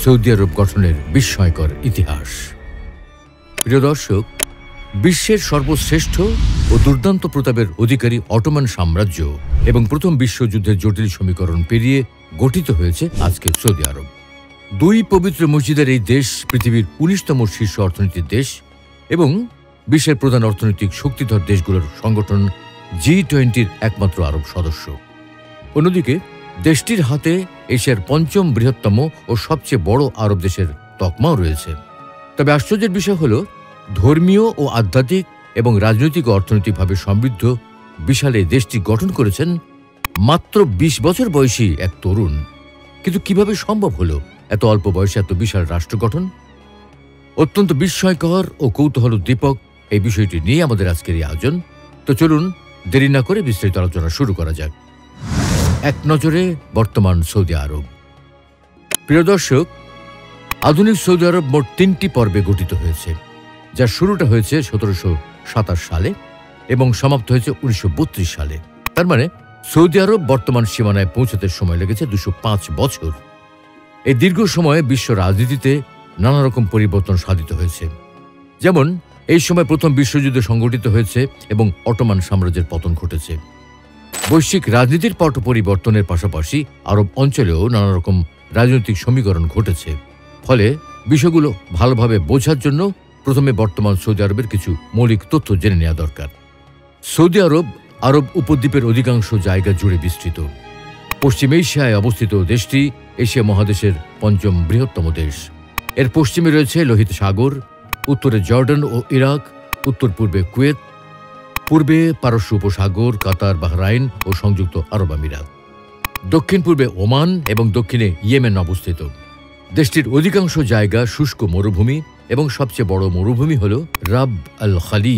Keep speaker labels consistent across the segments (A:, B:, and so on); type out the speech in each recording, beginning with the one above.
A: Saudi আরব গঠনের বিস্ময়কর ইতিহাস। প্রিয় দর্শক, বিশ্বের সর্বশ্রেষ্ঠ ও দুর্দান্ত প্রতাপের অধিকারী অটোমান সাম্রাজ্য এবং প্রথম বিশ্বযুদ্ধের জটিল সমীকরণ পেরিয়ে গঠিত হয়েছে আজকের সৌদি আরব। দুই পবিত্র মসজিদের এই দেশ পৃথিবীর ১৯তম শীর্ষ অর্থনীতির দেশ এবং বিশ্বের প্রধান অর্থনৈতিক শক্তিধর দেশগুলোর সংগঠন G20-র একমাত্র আরব সদস্য। অন্যদিকে দেশটির হাতে এশিয়ার পঞ্চম বৃহত্তম ও সবচেয়ে বড় আরব দেশের তকমাও রয়েছে। তবে আশ্চর্যের বিষয় হল, ধর্মীয় ও আধ্যাত্মিক এবং রাজনৈতিক ও অর্থনৈতিকভাবে সমৃদ্ধ বিশাল এই দেশটি গঠন করেছেন মাত্র ২০ বছর বয়সী এক তরুণ। কিন্তু কিভাবে সম্ভব হলো এত অল্প বয়সে এত বিশাল রাষ্ট্র গঠন? অত্যন্ত বিস্ময়কর ও কৌতূহলোদ্দীপক এই বিষয়টি নিয়ে আমাদের আজকের এই আয়োজন। তো চলুন দেরি না করে বিস্তারিত আলোচনা শুরু করা যাক। এক নজরে বর্তমান সৌদি আরব। প্রিয় দর্শক, আধুনিক সৌদি আরব মোট ৩টি পর্বে গঠিত হয়েছে, যার শুরুটা হয়েছে ১৭২৭ সালে এবং সমাপ্ত হয়েছে ১৯৩২ সালে। তার মানে সৌদি আরব বর্তমান সীমানায় পৌঁছাতে সময় লেগেছে ২০৫ বছর। এই দীর্ঘ সময়ে বিশ্ব রাজনীতিতে নানা রকম পরিবর্তন সাধিত হয়েছে। যেমন এই সময় প্রথম বিশ্বযুদ্ধ সংঘটিত হয়েছে এবং অটোমান সাম্রাজ্যের পতন ঘটেছে। বৈশ্বিক রাজনীতির পট পরিবর্তনের পাশাপাশি আরব অঞ্চলেও নানা রকম রাজনৈতিক সমীকরণ ঘটেছে। ফলে বিষয়গুলো ভালোভাবে বোঝার জন্য প্রথমে বর্তমান সৌদি আরবের কিছু মৌলিক তথ্য জেনে নেওয়া দরকার। সৌদি আরব আরব উপদ্বীপের অধিকাংশ জায়গা জুড়ে বিস্তৃত। পশ্চিম এশিয়ায় অবস্থিত দেশটি এশিয়া মহাদেশের পঞ্চম বৃহত্তম দেশ। এর পশ্চিমে রয়েছে লোহিত সাগর, উত্তরে জর্ডান ও ইরাক, উত্তর পূর্বে কুয়েত, পূর্বে পারস্য উপসাগর, কাতার, বাহরাইন ও সংযুক্ত আরব আমিরাত, দক্ষিণ পূর্বে ওমান এবং দক্ষিণে ইয়েমেন অবস্থিত। দেশটির অধিকাংশ জায়গা শুষ্ক মরুভূমি এবং সবচেয়ে বড় মরুভূমি হল রাব আল খালি।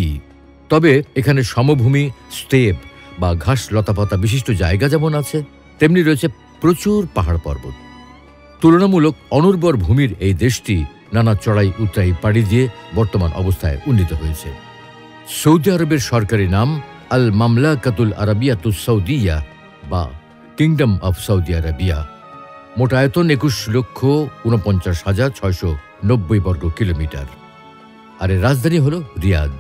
A: তবে এখানে সমভূমি, স্টেপ বা ঘাস লতাপাতা বিশিষ্ট জায়গা যেমন আছে, তেমনি রয়েছে প্রচুর পাহাড় পর্বত। তুলনামূলক অনুর্বর ভূমির এই দেশটি নানা চড়াই উতরাই পাড়ি দিয়ে বর্তমান অবস্থায় উন্নীত হয়েছে। সৌদি আরবের সরকারি নাম আল মামলাকাতুল আরাবিয়াতুস সৌদিয়া বা কিংডম অফ সৌদি আরাবিয়া। মোট আয়তন ২১,৪৯,৬৯০ বর্গ কিলোমিটার। আর এর রাজধানী হল রিয়াদ।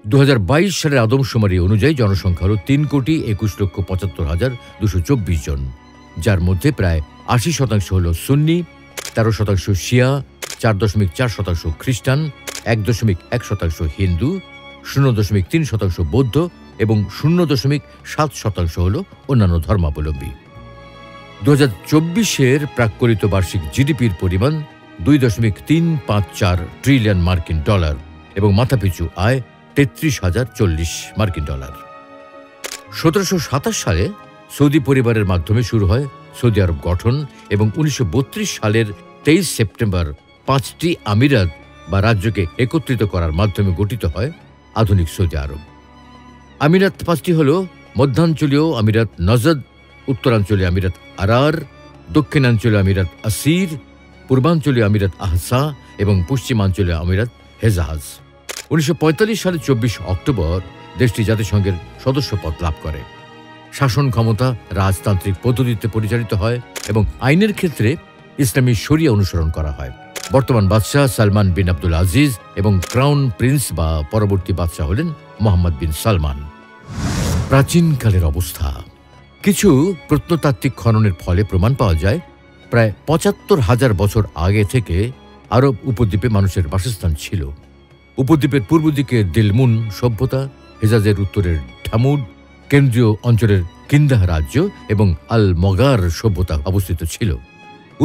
A: ২০২২ সালের আদমশুমারি অনুযায়ী জনসংখ্যা হল ৩,২১,৭৫,২২৪ জন, যার মধ্যে প্রায় ৮০% হল সুন্নি, ১৩% শিয়া, ৪.৪% খ্রিস্টান, ১.১% হিন্দু, ০.৩% বৌদ্ধ এবং ০.৭% হল অন্যান্য ধর্মাবলম্বী। ২০২৪-এর প্রাক্কলিত বার্ষিক জিডিপির পরিমাণ ২.৩৫৪ ট্রিলিয়ন মার্কিন ডলার এবং মাথাপিছু আয় ৩৩,০৪০ মার্কিন ডলার। ১৭২৭ সালে সৌদি পরিবারের মাধ্যমে শুরু হয় সৌদি আরব গঠন এবং ১৯৩২ সালের ২৩ সেপ্টেম্বর ৫টি আমিরাত বা রাজ্যকে একত্রিত করার মাধ্যমে গঠিত হয় আধুনিক সৌদি আরব। আমিরাত ৫টি হল মধ্যাঞ্চলীয় আমিরাত নজদ, উত্তরাঞ্চলীয় আমিরাত আরার, দক্ষিণাঞ্চলীয় আমিরাত আসির, পূর্বাঞ্চলীয় আমিরাত আহসা এবং পশ্চিমাঞ্চলীয় আমিরাত হেজাজ। ১৯৪৫ সালের ২৪ অক্টোবর দেশটি জাতিসংঘের সদস্যপদ লাভ করে। শাসন ক্ষমতা রাজতান্ত্রিক পদ্ধতিতে পরিচালিত হয় এবং আইনের ক্ষেত্রে ইসলামী শরিয়া অনুসরণ করা হয়। বর্তমান বাদশাহ সালমান বিন আব্দুল আজিজ এবং ক্রাউন প্রিন্স বা পরবর্তী বাদশাহ হলেন মোহাম্মদ বিন সালমান। প্রাচীনকালের অবস্থা। কিছু প্রত্নতাত্ত্বিক খননের ফলে প্রমাণ পাওয়া যায় প্রায় ৭৫,০০০ বছর আগে থেকে আরব উপদ্বীপে মানুষের বাসস্থান ছিল। উপদ্বীপের পূর্ব দিকে দিলমুন সভ্যতা, হেজাজের উত্তরের ঢামুড, কেন্দ্রীয় অঞ্চলের কিন্দাহ রাজ্য এবং আল মগার সভ্যতা অবস্থিত ছিল।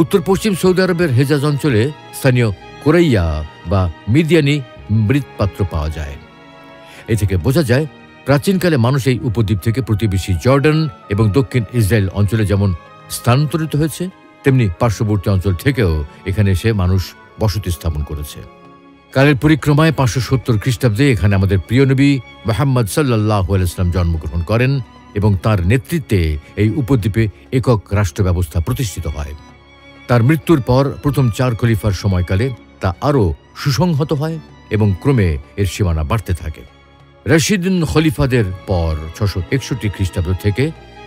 A: উত্তর পশ্চিম সৌদি আরবের হেজাজ অঞ্চলে স্থানীয় কোরাইয়া বা মিদিয়ানি মৃৎপাত্র পাওয়া যায়। এ থেকে বোঝা যায় প্রাচীনকালে মানুষ এই উপদ্বীপ থেকে প্রতিবেশী জর্ডান এবং দক্ষিণ ইসরায়েল অঞ্চলে যেমন স্থানান্তরিত হয়েছে, তেমনি পার্শ্ববর্তী অঞ্চল থেকেও এখানে এসে মানুষ বসতি স্থাপন করেছে। কালের পরিক্রমায় ৫৭০ খ্রিস্টাব্দে এখানে আমাদের প্রিয় নবী মুহাম্মদ সাল্লাল্লাহু আলাইহি ওয়াসাল্লাম জন্মগ্রহণ করেন এবং তার নেতৃত্বে এই উপদ্বীপে একক রাষ্ট্র ব্যবস্থা প্রতিষ্ঠিত হয়। তার মৃত্যুর পর প্রথম ৪ খলিফার সময়কালে তা আরও সুসংহত হয় এবং ক্রমে এর সীমানা বাড়তে থাকে। রাশিদিন খলিফাদের পর ৬৬১ খ্রিস্টাব্দ থেকে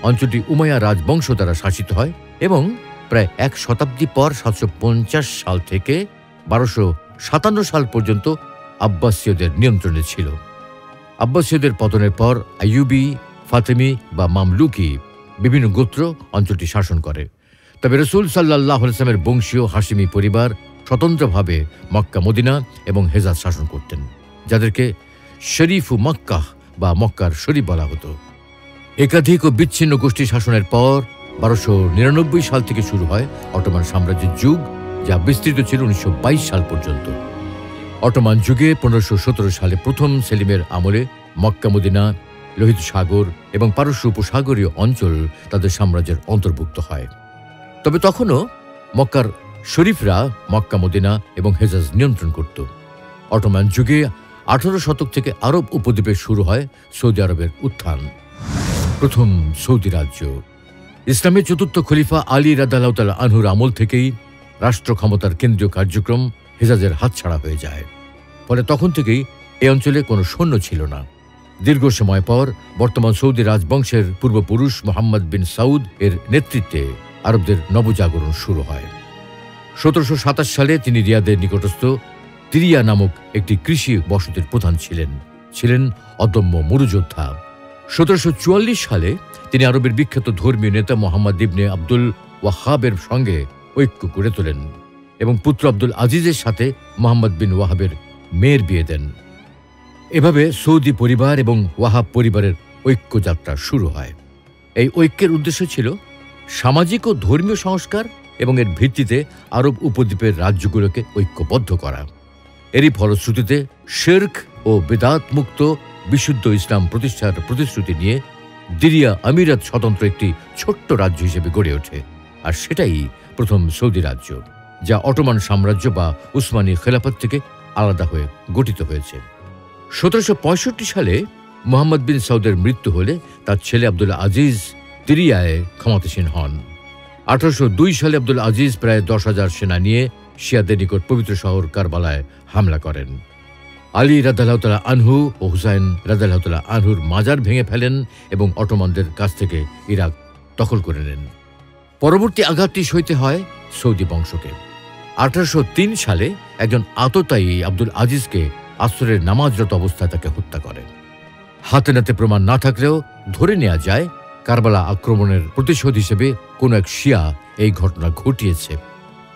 A: অঞ্চলটি উমাইয়া রাজবংশ দ্বারা শাসিত হয় এবং প্রায় 1 শতাব্দী পর 750 সাল থেকে 1257 সাল পর্যন্ত আব্বাসীয়দের নিয়ন্ত্রণে ছিল। আব্বাসীয়দের পতনের পর আইয়ুবী, ফাতেমি বা মামলুকি বিভিন্ন গোত্র অঞ্চলটি শাসন করে। তবে রাসূল সাল্লাল্লাহু আলাইহি ওয়াসাল্লামের বংশীয় হাশিমি পরিবার স্বতন্ত্রভাবে মক্কা, মদিনা এবং হেজাজ শাসন করতেন, যাদেরকে শরীফু মক্কাহ বা মক্কার শরীফ বলা হতো। একাধিক ও বিচ্ছিন্ন গোষ্ঠী শাসনের পর 1299 সাল থেকে শুরু হয় অটোমান সাম্রাজ্যের যুগ, যা বিস্তৃত ছিল 1922 সাল পর্যন্ত। অটোমান যুগে 1517 সালে প্রথম সেলিমের আমলে মক্কা, মদিনা, লোহিত সাগর এবং পারস্য উপসাগরীয় অঞ্চল তাদের সাম্রাজ্যের অন্তর্ভুক্ত হয়। তবে তখনও মক্কার শরীফরা মক্কা, মদিনা এবং হেজাজ নিয়ন্ত্রণ করত। অটোমান যুগে 18 শতক থেকে আরব উপদ্বীপে শুরু হয় সৌদি আরবের উত্থান। প্রথম সৌদি রাজ্য। ইসলামের চতুর্থ খলিফা আলী রাদিয়াল্লাহু তাআলা আনহুর আমল থেকেই রাষ্ট্র ক্ষমতার কেন্দ্রীয় কার্যক্রম হেজাজের হাতছাড়া হয়ে যায়। ফলে তখন থেকেই এই অঞ্চলে কোনো সৈন্য ছিল না। দীর্ঘ সময় পর বর্তমান সৌদি রাজবংশের পূর্বপুরুষ মোহাম্মদ বিন সাউদ এর নেতৃত্বে আরবদের নবজাগরণ শুরু হয়। 1727 সালে তিনি রিয়াদের নিকটস্থ তিরিয়া নামক একটি কৃষি বসতির প্রধান ছিলেন অদম্য মরুযোদ্ধা। 1744 সালে তিনি আরবের বিখ্যাত ধর্মীয় নেতা মোহাম্মদ ইবনে আব্দুল ওয়াহাবের সঙ্গে ঐক্য গড়ে তোলেন এবং পুত্র আব্দুল আজিজের সাথে মোহাম্মদ বিন ওয়াহাবের মেয়ের বিয়ে দেন। এভাবে সৌদি পরিবার এবং ওয়াহাব পরিবারের ঐক্য যাত্রা শুরু হয়। এই ঐক্যের উদ্দেশ্য ছিল সামাজিক ও ধর্মীয় সংস্কার এবং এর ভিত্তিতে আরব উপদ্বীপের রাজ্যগুলোকে ঐক্যবদ্ধ করা। এরই ফলশ্রুতিতে শিরক ও বিদআত মুক্ত বিশুদ্ধ ইসলাম প্রতিষ্ঠার প্রতিশ্রুতি নিয়ে দিরিয়া আমিরাত স্বতন্ত্র একটি ছোট্ট রাজ্য হিসেবে গড়ে ওঠে, আর সেটাই প্রথম সৌদি রাজ্য, যা অটোমান সাম্রাজ্য বা উসমানী খেলাফত থেকে আলাদা হয়ে গঠিত হয়েছে। 1765 সালে মোহাম্মদ বিন সাউদের মৃত্যু হলে তার ছেলে আব্দুল আজিজ তিরিয়ায় ক্ষমতাসীন হন। 1802 সালে আব্দুল আজিজ প্রায় 10,000 সেনা নিয়ে শিয়াদের নিকট পবিত্র শহর কারবালায় হামলা করেন। আলী রাদিয়াল্লাহু তাআলা আনহু ও হুসাইন রাদিয়াল্লাহু তাআলা আনহুর মাজার ভেঙে ফেলেন এবং অটোমানদের কাছ থেকে ইরাক দখল করে নেন। পরবর্তী আঘাতটি সইতে হয় সৌদি বংশকে। 1803 সালে একজন আততায়ী আব্দুল আজিজকে আসরের নামাজরত অবস্থায় তাকে হত্যা করে। হাতে নাতে প্রমাণ না থাকলেও ধরে নেওয়া যায় কারবালা আক্রমণের প্রতিশোধ হিসেবে কোনো এক শিয়া এই ঘটনা ঘটিয়েছে।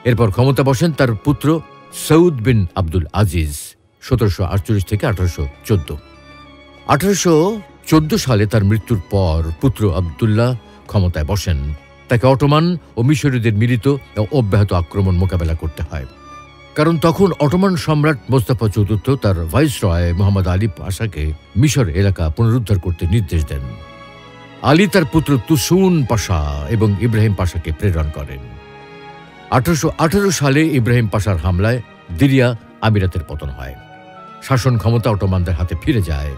A: এরপর ক্ষমতা বসেন তার পুত্র সৌদ বিন আব্দুল আজিজ 1748 থেকে 1814। 1814 সালে তার মৃত্যুর পর পুত্র আবদুল্লাহ ক্ষমতায় বসেন। তাকে অটোমান ও মিশরীয়দের মিলিত ও অব্যাহত আক্রমণ মোকাবেলা করতে হয়, কারণ তখন অটোমান সম্রাট মোস্তাফা চতুর্থ তার ভাইসরয় মোহাম্মদ আলী পাশাকে মিশর এলাকা পুনরুদ্ধার করতে নির্দেশ দেন। আলী তার পুত্র তুসুন পাশা এবং ইব্রাহিম পাশাকে প্রেরণ করেন। 1818 সালে ইব্রাহিম পাশার হামলায় দিরিয়া আমিরাতের পতন হয়। শাসন ক্ষমতা অটোমানদের হাতে ফিরে যায়।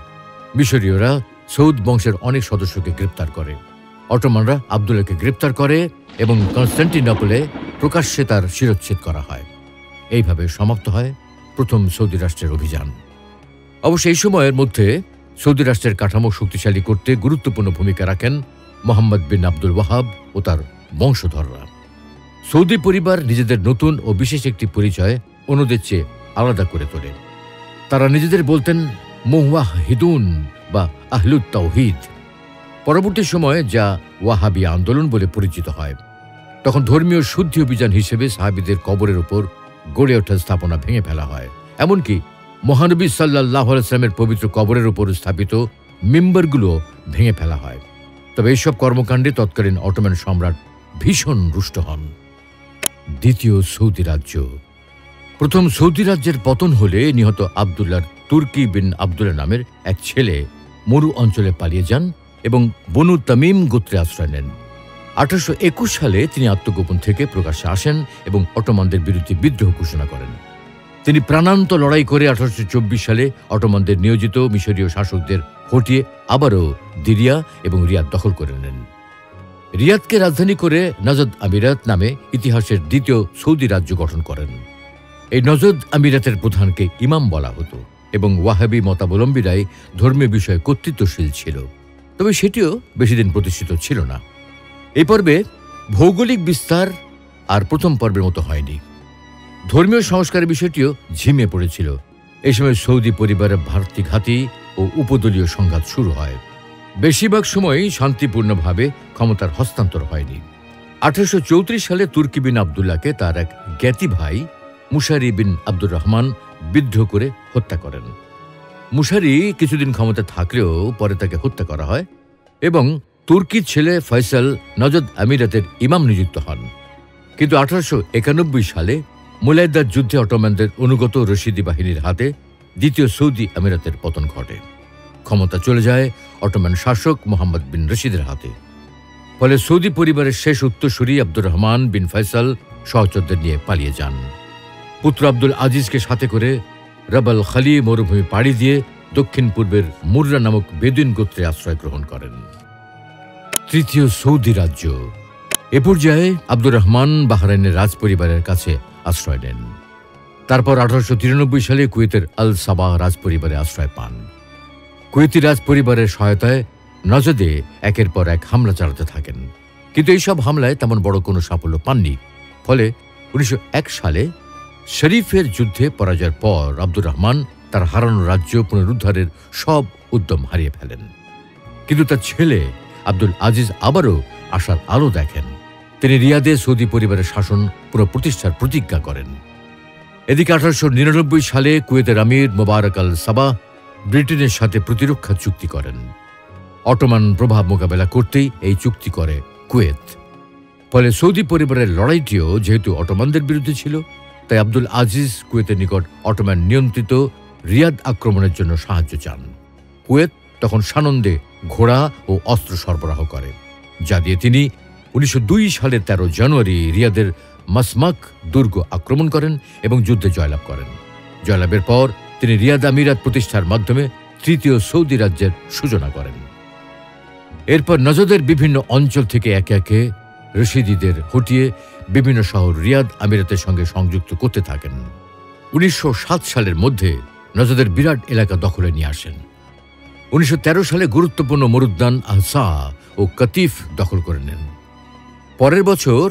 A: মিশরীয়রা সৌদ বংশের অনেক সদস্যকে গ্রেপ্তার করে। অটোমানরা আবদুল্লাহকে গ্রেপ্তার করে এবং কনস্টান্টিনোপলে প্রকাশ্যে তার শিরচ্ছেদ করা হয়। এইভাবে সমাপ্ত হয় প্রথম সৌদি রাষ্ট্রের অভিযান। অবশ্য এই সময়ের মধ্যে সৌদি রাষ্ট্রের কাঠামো শক্তিশালী করতে গুরুত্বপূর্ণ ভূমিকা রাখেন মোহাম্মদ বিন আব্দুল ওয়াহাব ও তার বংশধররা। সৌদি পরিবার নিজেদের নতুন ও বিশেষ একটি পরিচয় অন্যদের চেয়ে আলাদা করে তোলে। তারা নিজেদের বলতেন মুওয়াহিদুন বা আহলুত তাওহীদ। পরবর্তী সময়ে যা ওয়াহাবি আন্দোলন বলে পরিচিত হয়। তখন ধর্মীয় শুদ্ধি অভিযান হিসেবে সাহাবীদের কবরের উপর গড়ে ওঠা স্থাপনা ভেঙে ফেলা হয়। এমনকি মহানবী সাল্লাল্লাহু আলাইহি ওয়াসাল্লামের পবিত্র কবরের উপর স্থাপিত মিম্বরগুলো ভেঙে ফেলা হয়। তবে এইসব কর্মকাণ্ডে তৎকালীন অটোমান সম্রাট ভীষণ রুষ্ট হন। দ্বিতীয় সৌদি রাজ্য। প্রথম সৌদি রাজ্যের পতন হলে নিহত আবদুল্লাহর তুর্কি বিন আবদুল্লাহ নামের এক ছেলে মরু অঞ্চলে পালিয়ে যান এবং বনু তামিম গোত্রে আশ্রয় নেন। 1821 সালে তিনি আত্মগোপন থেকে প্রকাশ্যে আসেন এবং অটোমানদের বিরুদ্ধে বিদ্রোহ ঘোষণা করেন। তিনি প্রাণান্ত লড়াই করে 1824 সালে অটোমানদের নিয়োজিত মিশরীয় শাসকদের হটিয়ে আবারও দিরিয়া এবং রিয়াদ দখল করে নেন। রিয়াদকে রাজধানী করে নজদ আমিরাত নামে ইতিহাসের দ্বিতীয় সৌদি রাজ্য গঠন করেন। এই নজদ আমিরাতের প্রধানকে ইমাম বলা হতো এবং ওয়াহাবি মতাবলম্বীরাই ধর্মীয় বিষয়ে কর্তৃত্বশীল ছিল। তবে সেটিও বেশিদিন প্রতিষ্ঠিত ছিল না। এই পর্বে ভৌগোলিক বিস্তার আর প্রথম পর্বের মতো হয়নি। ধর্মীয় সংস্কারের বিষয়টিও ঝিমে পড়েছিল। এই সময় সৌদি পরিবারের ভাতৃঘাতী ও উপদলীয় সংঘাত শুরু হয়। বেশিরভাগ সময়ই শান্তিপূর্ণভাবে ক্ষমতার হস্তান্তর হয়নি। 1834 সালে তুর্কি বিন আবদুল্লাহকে তার এক জ্ঞাতি ভাই মুশারি বিন আব্দুর রহমান বিদ্রোহ করে হত্যা করেন। মুশারি কিছুদিন ক্ষমতা থাকলেও পরে তাকে হত্যা করা হয় এবং তুর্কির ছেলে ফয়সাল নজদ আমিরাতের ইমাম নিযুক্ত হন। কিন্তু 1891 সালে মুলাইদার যুদ্ধে অটোম্যানদের অনুগত রশিদি বাহিনীর হাতে দ্বিতীয় সৌদি আমিরাতের পতন ঘটে। ক্ষমতা চলে যায় অটোম্যান শাসক মোহাম্মদ বিন রশিদের হাতে। ফলে সৌদি পরিবারের শেষ উত্তরসূরি আব্দুর রহমান বিন ফয়সাল সহচরদের নিয়ে পালিয়ে যান। পুত্র আব্দুল আজিজকে সাথে করে রাবাল খালি মরুভূমি পাড়ি দিয়ে দক্ষিণ পূর্বের মুররা নামক বেদুইন গোত্রে আশ্রয় গ্রহণ করেন। তৃতীয় সৌদি রাজ্য। এ পর্যায়ে আব্দুর রহমান বাহরাইনের রাজপরিবারের কাছে আশ্রয় নেন। তারপর 1893 সালে কুয়েতের আল সাবাহ রাজপরিবারে আশ্রয় পান। কুয়েতি রাজপরিবারের সহায়তায় নজদে একের পর এক হামলা চালাতে থাকেন, কিন্তু এইসব হামলায় তেমন বড় কোনো সাফল্য পাননি। ফলে 1901 সালে শরীফের যুদ্ধে পরাজয়ের পর আব্দুর রহমান তার হারানো রাজ্য পুনরুদ্ধারের সব উদ্যম হারিয়ে ফেলেন। কিন্তু তার ছেলে আব্দুল আজিজ আবারও আশার আলো দেখেন। তিনি রিয়াদে সৌদি পরিবারের শাসন পুনঃপ্রতিষ্ঠার প্রতিজ্ঞা করেন। এদিকে 1899 সালে কুয়েতের আমির মোবারক আল সাবাহ ব্রিটেনের সাথে প্রতিরক্ষা চুক্তি করেন। অটোমান প্রভাব মোকাবেলা করতেই এই চুক্তি করে কুয়েত। ফলে সৌদি পরিবারের লড়াইটিও যেহেতু অটোমানদের বিরুদ্ধে ছিল, তাই আব্দুল আজিজ কুয়েতের নিকট অটোমান নিয়ন্ত্রিত রিয়াদ আক্রমণের জন্য সাহায্য চান। কুয়েত তখন সানন্দে ঘোড়া ও অস্ত্র সরবরাহ করে, যা দিয়ে তিনি 1902 সালের 13 জানুয়ারি রিয়াদের মাসমাক দুর্গ আক্রমণ করেন এবং যুদ্ধে জয়লাভ করেন। জয়লাভের পর তিনি রিয়াদ আমিরাত প্রতিষ্ঠার মাধ্যমে তৃতীয় সৌদি রাজ্যের সূচনা করেন। এরপর নজদের বিভিন্ন অঞ্চল থেকে একে একে রশিদিদের হটিয়ে বিভিন্ন শহর রিয়াদ আমিরাতের সঙ্গে সংযুক্ত করতে থাকেন। 1907 সালের মধ্যে নজদের বিরাট এলাকা দখলে নিয়ে আসেন। 1913 সালে গুরুত্বপূর্ণ মরুদ্যান আহসা ও কাতিফ দখল করে নেন। পরের বছর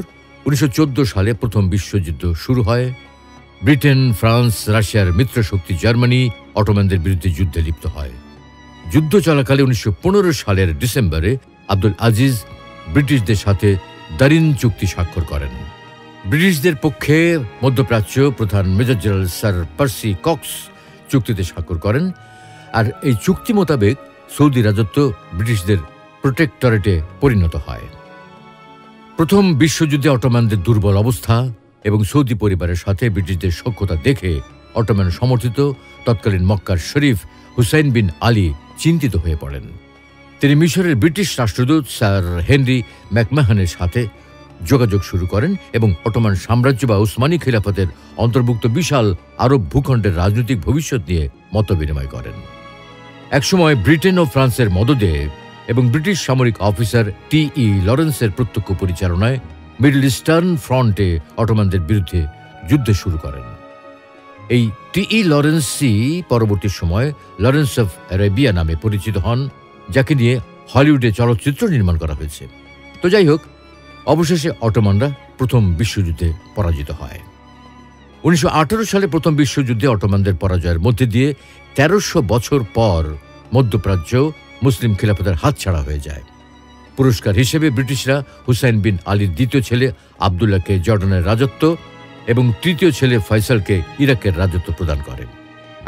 A: 1914 সালে প্রথম বিশ্বযুদ্ধ শুরু হয়। ব্রিটেন, ফ্রান্স, রাশিয়ার মিত্রশক্তি জার্মানি অটোম্যানদের বিরুদ্ধে যুদ্ধে লিপ্ত হয়। যুদ্ধ চলাকালে 1915 সালের ডিসেম্বরে আব্দুল আজিজ ব্রিটিশদের সাথে দারিন চুক্তি স্বাক্ষর করেন। ব্রিটিশদের পক্ষে মধ্যপ্রাচ্য প্রধান major general sir Percy Cox চুক্তিতে স্বাক্ষর করেন, আর এই চুক্তি মোতাবেক সৌদি রাজত্ব ব্রিটিশদের প্রোটেক্টরেটে পরিণত হয়। প্রথম বিশ্বযুদ্ধে অটোম্যানদের দুর্বল অবস্থা এবং সৌদি পরিবারের সাথে ব্রিটিশদের সখ্যতা দেখে অটোম্যান সমর্থিত তৎকালীন মক্কার শরীফ হুসাইন বিন আলী চিন্তিত হয়ে পড়েন। তিনি মিশরের ব্রিটিশ রাষ্ট্রদূত স্যার হেনরি ম্যাকমাহানের সাথে যোগাযোগ শুরু করেন এবং অটোমান সাম্রাজ্য বা উসমানী খিলাফতের অন্তর্ভুক্ত বিশাল আরব ভূখণ্ডের রাজনৈতিক ভবিষ্যৎ নিয়ে মতবিনিময় করেন। একসময় ব্রিটেন ও ফ্রান্সের মদদে এবং ব্রিটিশ সামরিক অফিসার টি.ই. লরেন্সের প্রত্যক্ষ পরিচালনায় মিডল ইস্টার্ন ফ্রন্টে অটোমানদের বিরুদ্ধে যুদ্ধ শুরু করেন। এই টি.ই. লরেন্সই পরবর্তী সময় লরেন্স অফ অ্যারেবিয়া নামে পরিচিত হন, যাকে নিয়ে হলিউডে চলচ্চিত্র নির্মাণ করা হয়েছে। তো যাই হোক, অবশেষে অটোমানরা প্রথম বিশ্বযুদ্ধে পরাজিত হয়। 1918 সালে প্রথম বিশ্বযুদ্ধে অটোমানদের পরাজয়ের মধ্যে দিয়ে 1300 বছর পর মধ্যপ্রাচ্য মুসলিম খিলাফতের হাতছাড়া হয়ে যায়। পুরস্কার হিসেবে ব্রিটিশরা হুসাইন বিন আলীর দ্বিতীয় ছেলে আবদুল্লাহকে জর্ডানের রাজত্ব এবং তৃতীয় ছেলে ফয়সালকে ইরাকের রাজত্ব প্রদান করে,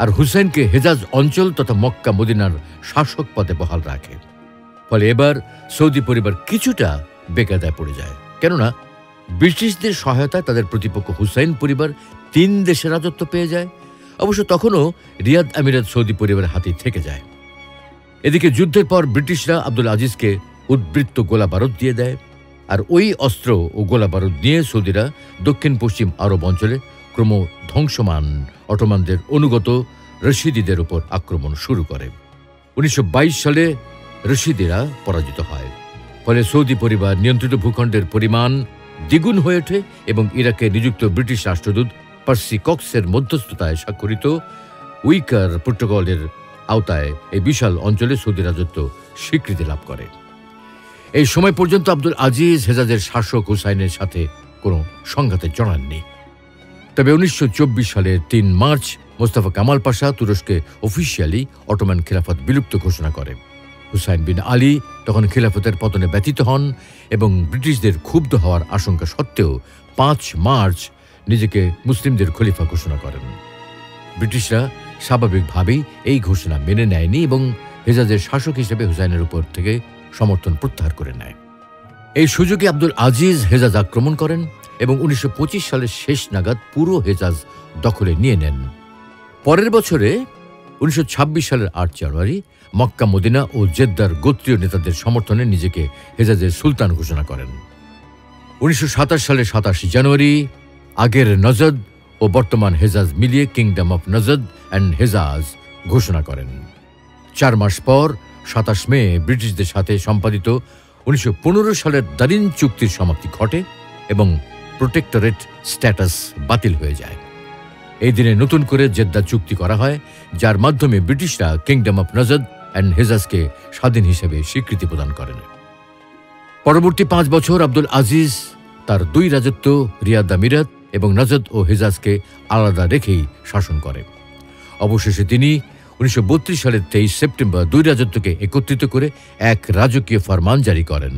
A: আর হুসাইনকে হেজাজ অঞ্চল তথা মক্কা মদিনার শাসক পদে বহাল রাখে। ফলে এবার সৌদি পরিবার কিছুটা বেকায়দায় পড়ে যায়, কেননা ব্রিটিশদের সহায়তায় তাদের প্রতিপক্ষ হুসাইন পরিবার 3 দেশে রাজত্ব পেয়ে যায়। অবশ্য তখনও রিয়াদ আমিরাত সৌদি পরিবারের হাতেই থেকে যায়। এদিকে যুদ্ধের পর ব্রিটিশরা আব্দুল আজিজকে উদ্বৃত্ত গোলা বারুদ দিয়ে দেয়, আর ওই অস্ত্র ও গোলা বারুদ নিয়ে সৌদিরা দক্ষিণ পশ্চিম আরব অঞ্চলে ক্রম ধ্বংসমান অটোমানদের অনুগত রশিদিদের উপর আক্রমণ শুরু করে। 1922 সালে রশিদিরা পরাজিত হয়। ফলে সৌদি পরিবার নিয়ন্ত্রিত ভূখণ্ডের পরিমাণ দ্বিগুণ হয়ে ওঠে এবং ইরাকে নিযুক্ত ব্রিটিশ রাষ্ট্রদূত পার্সি কক্সের মধ্যস্থতায় স্বাক্ষরিত উইকার প্রোটোকলের আওতায় এই বিশাল অঞ্চলে সৌদি রাজত্ব স্বীকৃতি লাভ করে। এই সময় পর্যন্ত আব্দুল আজিজ হেজাজের শাসক হুসাইনের সাথে কোনো সংঘাতে জড়াননি। তবে 1924 সালের 3 মার্চ মোস্তফা কামাল পাশা তুরস্কে অফিসিয়ালি অটোমান খিলাফত বিলুপ্ত ঘোষণা করে। হুসাইন বিন আলী তখন খিলাফতের পতনে ব্যথিত হন এবং ব্রিটিশদের ক্ষুব্ধ হওয়ার আশঙ্কা সত্ত্বেও 5 মার্চ নিজেকে মুসলিমদের খলিফা ঘোষণা করেন। ব্রিটিশরা স্বাভাবিকভাবেই এই ঘোষণা মেনে নেয়নি এবং হেজাজের শাসক হিসেবে হুসাইনের উপর থেকে সমর্থন প্রত্যাহার করে নেয়। এই সুযোগে আব্দুল আজিজ হেজাজ আক্রমণ করেন এবং 1925 সালের শেষ নাগাদ পুরো হেজাজ দখলে নিয়ে নেন। পরের বছরে 1926 সালের 8 জানুয়ারি মক্কা, মদিনা ও জেদ্দার গোত্রীয় নেতাদের সমর্থনে নিজেকে হেজাজের সুলতান ঘোষণা করেন। 1927 সালের 27 জানুয়ারি আগের নজদ ও বর্তমান হেজাজ মিলিয়ে kingdom of Najd and Hejaz ঘোষণা করেন। 4 মাস পর 27 মে ব্রিটিশদের সাথে সম্পাদিত 1915 সালের দারিন চুক্তির সমাপ্তি ঘটে এবং প্রোটেক্টরেট স্ট্যাটাস বাতিল হয়ে যায়। এই দিনে নতুন করে জেদ্দা চুক্তি করা হয়, যার মাধ্যমে ব্রিটিশরা কিংডম অফ নজদ অ্যান্ড হেজাজকে স্বাধীন হিসেবে স্বীকৃতি প্রদান করেন। পরবর্তী 5 বছর আব্দুল আজিজ তার 2 রাজত্ব রিয়াদ আমিরাত এবং নজদ ও হেজাজকে আলাদা রেখেই শাসন করে। অবশেষে তিনি 1932 সালের 23 সেপ্টেম্বর 2 রাজত্বকে একত্রিত করে এক রাজকীয় ফরমান জারি করেন।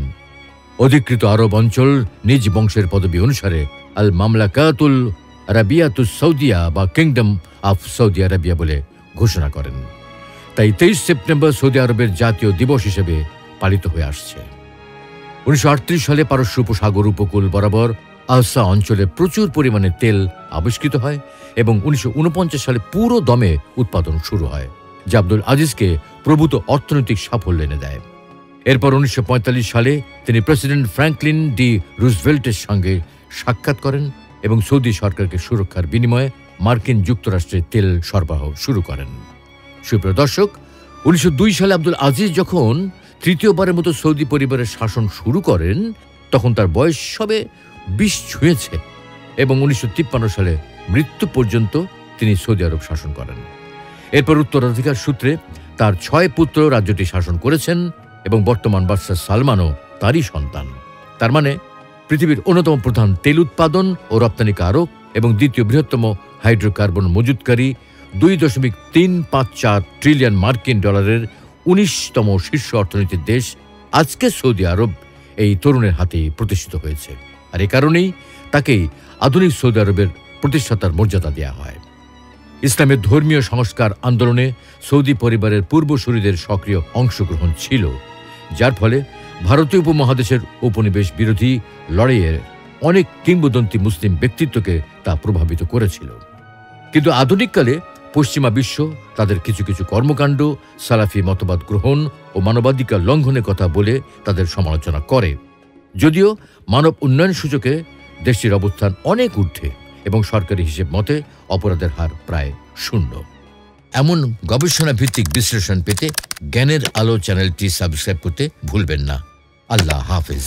A: অধিকৃত আরব অঞ্চল নিজ বংশের পদবি অনুসারে আল মামলাকাতুল আরাবিয়াতুস সৌদিয়া বা কিংডম অফ সৌদি আরবিয়া বলে ঘোষণা করেন। তাই 23 সেপ্টেম্বর সৌদি আরবের জাতীয় দিবস হিসেবে পালিত হয়ে আসছে। 1938 সালে পারস্য উপসাগর উপকূল বরাবর আহসা অঞ্চলে প্রচুর পরিমাণে তেল আবিষ্কৃত হয় এবং 1949 সালে পুরো দমে উৎপাদন শুরু হয়, যা আব্দুল আজিজকে প্রভূত অর্থনৈতিক সাফল্য এনে দেয়। এরপর 1945 সালে তিনি প্রেসিডেন্ট ফ্র্যাঙ্কলিন ডি রুজভেল্টের সঙ্গে সাক্ষাৎ করেন এবং সৌদি সরকারকে সুরক্ষার বিনিময়ে মার্কিন যুক্তরাষ্ট্রে তেল সরবরাহ শুরু করেন। সুপ্রিয় দর্শক, 1902 সালে আব্দুল আজিজ যখন তৃতীয়বারের মতো সৌদি পরিবারের শাসন শুরু করেন, তখন তার বয়স সবে 20 ছুঁয়েছে এবং 1953 সালে মৃত্যু পর্যন্ত তিনি সৌদি আরব শাসন করেন। এরপর উত্তরাধিকার সূত্রে তার 6 পুত্র রাজ্যটি শাসন করেছেন এবং বর্তমান বাদশাহ সালমানও তারই সন্তান। তার মানে পৃথিবীর অন্যতম প্রধান তেল উৎপাদন ও রপ্তানিকারক এবং দ্বিতীয় বৃহত্তম হাইড্রোকার্বন মজুতকারী 2.354 ট্রিলিয়ন মার্কিন ডলারের 19তম শীর্ষ অর্থনীতির দেশ আজকে সৌদি আরব এই তরুণের হাতে প্রতিষ্ঠিত হয়েছে। আর এ কারণেই তাকেই আধুনিক সৌদি আরবের প্রতিষ্ঠাতার মর্যাদা দেওয়া হয়। ইসলামের ধর্মীয় সংস্কার আন্দোলনে সৌদি পরিবারের পূর্বসূরিদের সক্রিয় অংশগ্রহণ ছিল, যার ফলে ভারতীয় উপমহাদেশের উপনিবেশ বিরোধী লড়াইয়ের অনেক কিংবদন্তি মুসলিম ব্যক্তিত্বকে তা প্রভাবিত করেছিল। কিন্তু আধুনিককালে পশ্চিমা বিশ্ব তাদের কিছু কিছু কর্মকাণ্ড, সালাফি মতবাদ গ্রহণ ও মানবাধিকার লঙ্ঘনের কথা বলে তাদের সমালোচনা করে। যদিও মানব উন্নয়ন সূচকে দেশটির অবস্থান অনেক ঊর্ধ্বে এবং সরকারি হিসেব মতে অপরাধের হার প্রায় 0। এমন গবেষণা ভিত্তিক বিশ্লেষণ পেতে জ্ঞানের আলো চ্যানেলটি সাবস্ক্রাইব করতে ভুলবেন না। আল্লাহ হাফেজ।